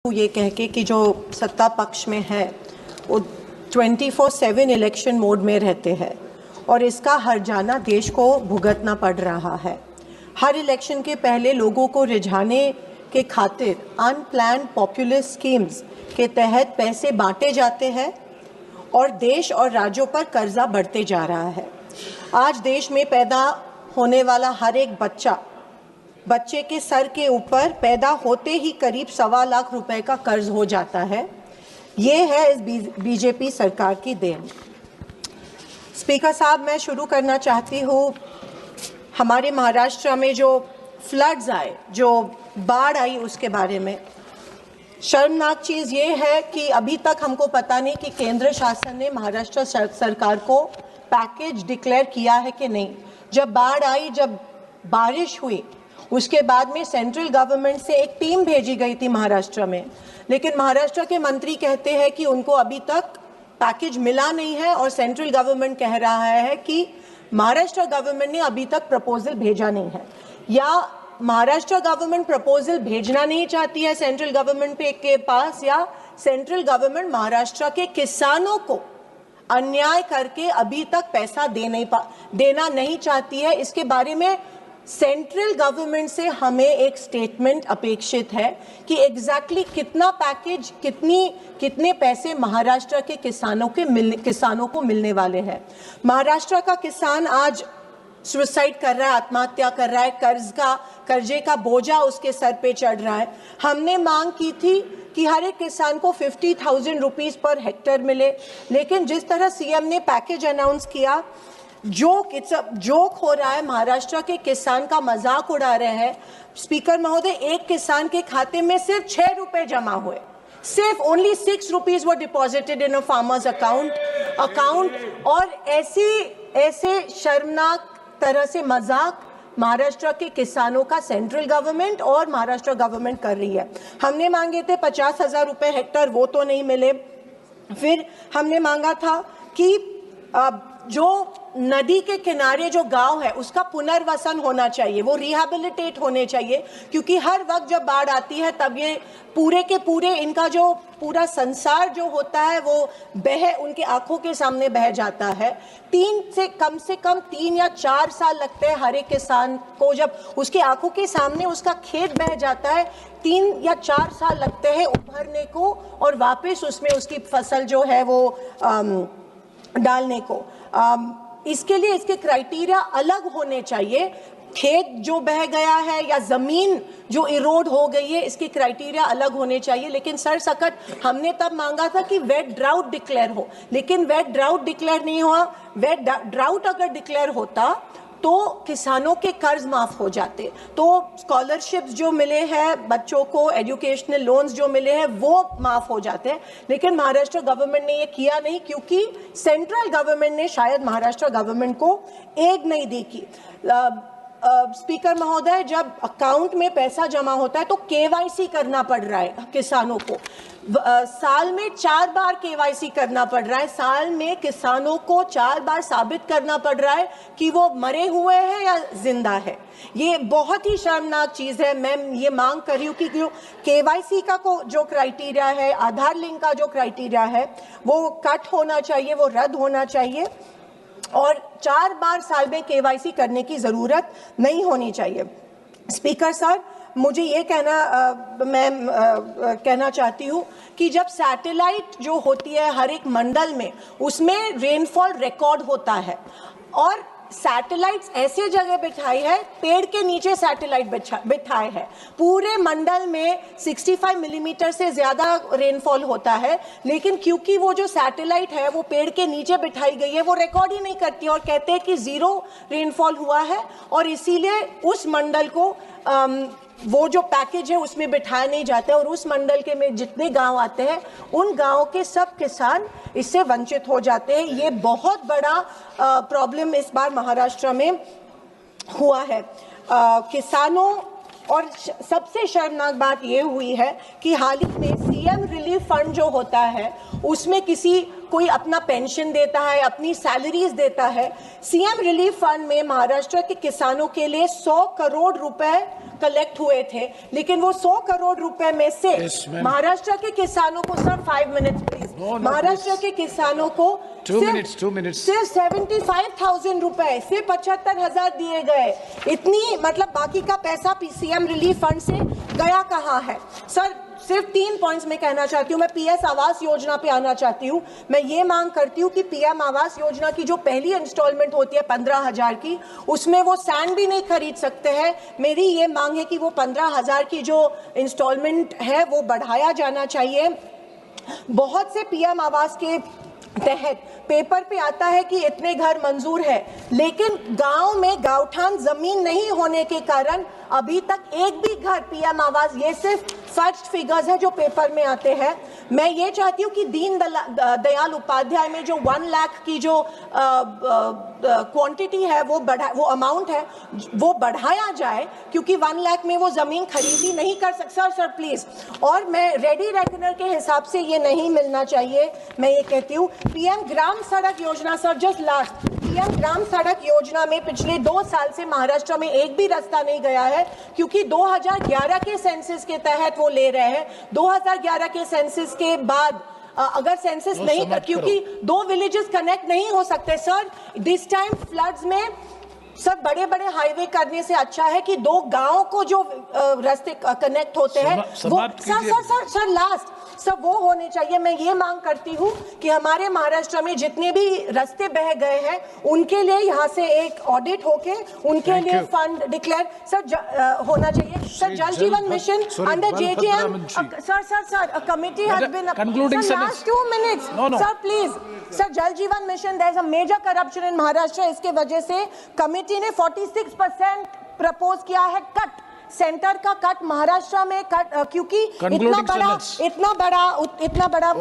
ये कह के कि जो सत्ता पक्ष में है वो 24/7 इलेक्शन मोड में रहते हैं और इसका हर जाना देश को भुगतना पड़ रहा है। हर इलेक्शन के पहले लोगों को रिझाने के खातिर अनप्लान पॉपुलिस्ट स्कीम्स के तहत पैसे बांटे जाते हैं और देश और राज्यों पर कर्जा बढ़ते जा रहा है। आज देश में पैदा होने वाला हर एक बच्चे के सर के ऊपर पैदा होते ही करीब 1.25 लाख रुपए का कर्ज हो जाता है। ये है इस बीजेपी सरकार की देन। स्पीकर साहब, मैं शुरू करना चाहती हूँ हमारे महाराष्ट्र में जो फ्लड्स आए, जो बाढ़ आई, उसके बारे में। शर्मनाक चीज़ ये है कि अभी तक हमको पता नहीं कि केंद्र शासन ने महाराष्ट्र सरकार को पैकेज डिक्लेयर किया है कि नहीं। जब बाढ़ आई, जब बारिश हुई, उसके बाद में सेंट्रल गवर्नमेंट से एक टीम भेजी गई थी महाराष्ट्र में, लेकिन महाराष्ट्र के मंत्री कहते हैं कि उनको अभी तक पैकेज मिला नहीं है और सेंट्रल गवर्नमेंट कह रहा है कि महाराष्ट्र गवर्नमेंट ने अभी तक प्रपोजल भेजा नहीं है, या महाराष्ट्र गवर्नमेंट प्रपोजल भेजना नहीं चाहती है सेंट्रल गवर्नमेंट के पास, या सेंट्रल गवर्नमेंट महाराष्ट्र के किसानों को अन्याय करके अभी तक पैसा देना नहीं चाहती है। इसके बारे में सेंट्रल गवर्नमेंट से हमें एक स्टेटमेंट अपेक्षित है कि एग्जैक्टली कितना पैकेज, कितने पैसे महाराष्ट्र के किसानों को मिलने वाले हैं। महाराष्ट्र का किसान आज सुसाइड कर रहा है, आत्महत्या कर रहा है, कर्जे का बोझा उसके सर पे चढ़ रहा है। हमने मांग की थी कि हर एक किसान को 50,000 रुपीज पर हेक्टेयर मिले, लेकिन जिस तरह सीएम ने पैकेज अनाउंस किया, जोक हो रहा है। महाराष्ट्र के किसान का मजाक उड़ा रहे हैं। स्पीकर महोदय, एक किसान के खाते में सिर्फ 6 रुपए जमा हुए, सिर्फ only 6 rupees were deposited in a farmers account. और ऐसे शर्मनाक तरह से मजाक महाराष्ट्र के किसानों का सेंट्रल गवर्नमेंट और महाराष्ट्र गवर्नमेंट कर रही है। हमने मांगे थे 50,000 रुपए हेक्टेयर, वो तो नहीं मिले। फिर हमने मांगा था कि जो नदी के किनारे जो गांव है उसका पुनर्वसन होना चाहिए, वो रिहैबिलिटेट होने चाहिए, क्योंकि हर वक्त जब बाढ़ आती है तब ये पूरे के पूरे इनका जो पूरा संसार जो होता है वो उनके आंखों के सामने बह जाता है। कम से कम 3 या 4 साल लगते हैं हर एक किसान को, जब उसकी आंखों के सामने उसका खेत बह जाता है 3 या 4 साल लगते हैं उभरने को और वापस उसमें उसकी फसल जो है वो डालने को। इसके लिए इसके क्राइटेरिया अलग होने चाहिए। खेत जो बह गया है या जमीन जो इरोड हो गई है, इसके क्राइटेरिया अलग होने चाहिए। लेकिन सरसकट हमने तब मांगा था कि वेट ड्राउट डिक्लेयर हो, लेकिन वेट ड्राउट डिक्लेयर नहीं हुआ। वेट ड्राउट अगर डिक्लेयर होता तो किसानों के कर्ज माफ हो जाते, तो स्कॉलरशिप्स जो मिले हैं बच्चों को, एजुकेशनल लोन्स जो मिले हैं वो माफ हो जाते हैं। लेकिन महाराष्ट्र गवर्नमेंट ने ये किया नहीं, क्योंकि सेंट्रल गवर्नमेंट ने शायद महाराष्ट्र गवर्नमेंट को एड नहीं दी की। स्पीकर महोदय, जब अकाउंट में पैसा जमा होता है तो केवाईसी करना पड़ रहा है किसानों को। साल में 4 बार केवाईसी करना पड़ रहा है। साल में किसानों को 4 बार साबित करना पड़ रहा है कि वो मरे हुए हैं या जिंदा है। ये बहुत ही शर्मनाक चीज़ है। मैं ये मांग कर रही हूँ कि केवाईसी का जो क्राइटेरिया है, आधार लिंक का जो क्राइटेरिया है, वो कट होना चाहिए, वो रद्द होना चाहिए और 4 बार साल में केवाईसी करने की ज़रूरत नहीं होनी चाहिए। स्पीकर साहब, मुझे ये कहना चाहती हूँ कि जब सैटेलाइट जो होती है हर एक मंडल में, उसमें रेनफॉल रिकॉर्ड होता है और सैटेलाइट्स ऐसे जगह बिठाई है, पेड़ के नीचे सैटेलाइट बिठाए है। पूरे मंडल में 65 मिलीमीटर से ज़्यादा रेनफॉल होता है, लेकिन क्योंकि वो जो सैटेलाइट है वो पेड़ के नीचे बिठाई गई है, वो रिकॉर्ड ही नहीं करती और कहते हैं कि 0 रेनफॉल हुआ है। और इसीलिए उस मंडल को वो जो पैकेज है उसमें बिठाया नहीं जाता है और उस मंडल के में जितने गांव आते हैं उन गांवों के सब किसान इससे वंचित हो जाते हैं। ये बहुत बड़ा प्रॉब्लम इस बार महाराष्ट्र में हुआ है। किसानों और सबसे शर्मनाक बात ये हुई है कि हाल ही में सीएम रिलीफ फंड जो होता है उसमें कोई अपना पेंशन देता है, अपनी सैलरीज देता है। सीएम रिलीफ फंड में महाराष्ट्र के किसानों के लिए 100 करोड़ रुपए कलेक्ट हुए थे, लेकिन वो 100 करोड़ रुपए में से महाराष्ट्र के किसानों को, सर 5 मिनट्स प्लीज, महाराष्ट्र के किसानों को 2 minutes सिर्फ 75,000 रुपए, सिर्फ 75,000 दिए गए। इतनी मतलब बाकी का पैसा सीएम रिलीफ फंड से गया कहाँ है? सर सिर्फ 3 पॉइंट्स में कहना चाहती हूँ। मैं पीएस आवास योजना पे आना चाहती हूँ। मैं ये मांग करती हूँ कि पीएम आवास योजना की जो पहली इंस्टॉलमेंट होती है 15,000 की, उसमें वो सैंड भी नहीं खरीद सकते हैं। मेरी ये मांग है कि वो 15,000 की जो इंस्टॉलमेंट है वो बढ़ाया जाना चाहिए। बहुत से पीएम आवास के तहत पेपर पे आता है कि इतने घर मंजूर है, लेकिन गांव में गांवठान जमीन नहीं होने के कारण अभी तक एक भी घर पीएम आवास, ये सिर्फ फर्स्ट फिगर्स है जो पेपर में आते हैं। मैं ये चाहती हूँ कि दीन दयाल उपाध्याय में जो 1 लाख की जो क्वांटिटी है वो अमाउंट है वो बढ़ाया जाए, क्योंकि 1 लाख में वो जमीन खरीदी नहीं कर सकता। सर प्लीज, और मैं रेडी रेकनर के हिसाब से ये नहीं मिलना चाहिए। मैं ये कहती हूँ पीएम ग्राम सड़क योजना, सर जस्ट लास्ट, पीएम ग्राम सड़क योजना में पिछले 2 साल से महाराष्ट्र में एक भी रास्ता नहीं गया है, क्योंकि 2011 के सेंसस के तहत वो ले रहे हैं। 2011 के सेंसस के बाद अगर सेंसस नहीं कर, क्योंकि 2 विलेजेस कनेक्ट नहीं हो सकते सर। दिस टाइम फ्लड्स में सर बड़े बड़े हाईवे करने से अच्छा है कि 2 गांव को जो रास्ते कनेक्ट होते हैं वो सर लास्ट सर वो होने चाहिए। मैं ये मांग करती हूँ कि हमारे महाराष्ट्र में जितने भी रास्ते बह गए हैं उनके लिए यहाँ से एक ऑडिट होके उनके लिए फंड डिक्लेयर सर होना चाहिए। Sir Jal Jeevan mission under JJM sir committee has been last 2 minutes sir please sir Jal Jeevan mission there is a major corruption in Maharashtra. इसके वजह से कमिटी ने 46% प्रपोज किया है कट, सेंटर का कट महाराष्ट्र में कट, क्योंकि इतना बड़ा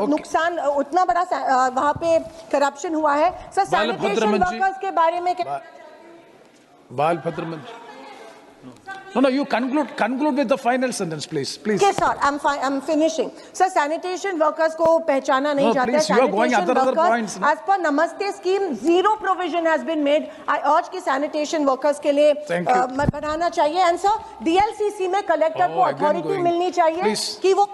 नुकसान, उतना बड़ा वहां पे करप्शन हुआ है। सर सैनिटेशन वर्कर्स के बारे में बालभद्र मंत्री, no, you conclude with the final sentence, please. Okay, sir, I'm finishing. Sir, sanitation workers को पहचाना नहीं जाता है। You are going other points. As per Namaste scheme, 0 provision has been made. I urge कि sanitation workers के लिए बढ़ाना चाहिए। And sir, DLCC में कलेक्टर को अथॉरिटी मिलनी चाहिए कि वो